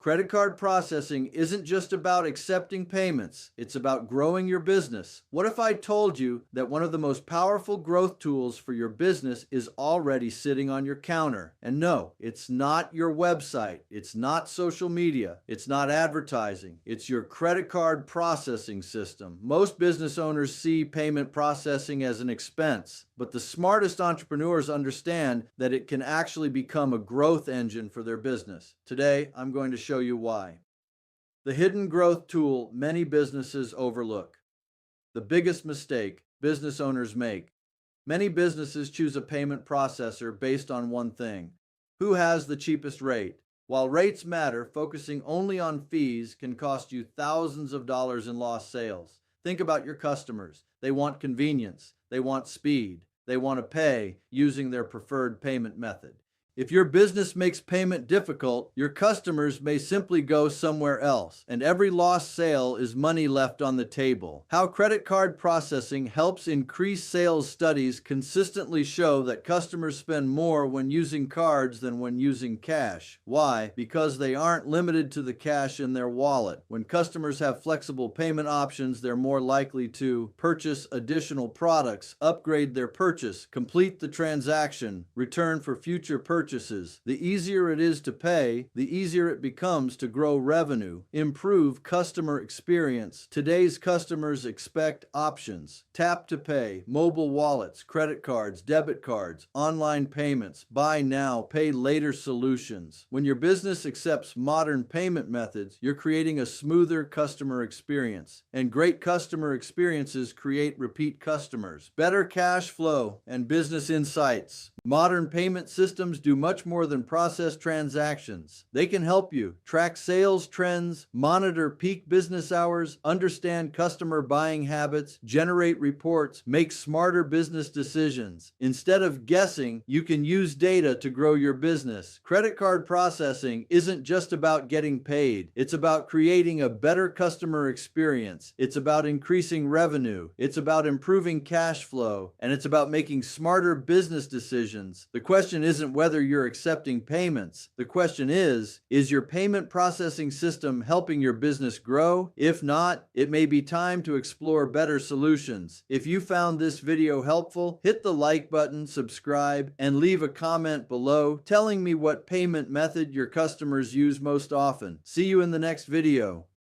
Credit card processing isn't just about accepting payments, it's about growing your business. What if I told you that one of the most powerful growth tools for your business is already sitting on your counter? And no, it's not your website, it's not social media, it's not advertising, it's your credit card processing system. Most business owners see payment processing as an expense, but the smartest entrepreneurs understand that it can actually become a growth engine for their business. Today, I'm going to show you why. The hidden growth tool many businesses overlook. The biggest mistake business owners make. Many businesses choose a payment processor based on one thing: who has the cheapest rate? While rates matter, focusing only on fees can cost you thousands of dollars in lost sales. Think about your customers. They want convenience, they want speed, they want to pay using their preferred payment method. If your business makes payment difficult, your customers may simply go somewhere else, and every lost sale is money left on the table. How credit card processing helps increase sales studies consistently show that customers spend more when using cards than when using cash. Why? Because they aren't limited to the cash in their wallet. When customers have flexible payment options, they're more likely to purchase additional products, upgrade their purchase, complete the transaction, return for future purchases. The easier it is to pay, the easier it becomes to grow revenue, improve customer experience. Today's customers expect options: tap to pay, mobile wallets, credit cards, debit cards, online payments, buy now, pay later solutions. When your business accepts modern payment methods, you're creating a smoother customer experience. And great customer experiences create repeat customers, better cash flow, and business insights. Modern payment systems do much more than process transactions. They can help you track sales trends, monitor peak business hours, understand customer buying habits, generate reports, make smarter business decisions. Instead of guessing, you can use data to grow your business. Credit card processing isn't just about getting paid. It's about creating a better customer experience. It's about increasing revenue. It's about improving cash flow. And it's about making smarter business decisions. The question isn't whether you're accepting payments. The question is your payment processing system helping your business grow? If not, it may be time to explore better solutions. If you found this video helpful, hit the like button, subscribe, and leave a comment below telling me what payment method your customers use most often. See you in the next video.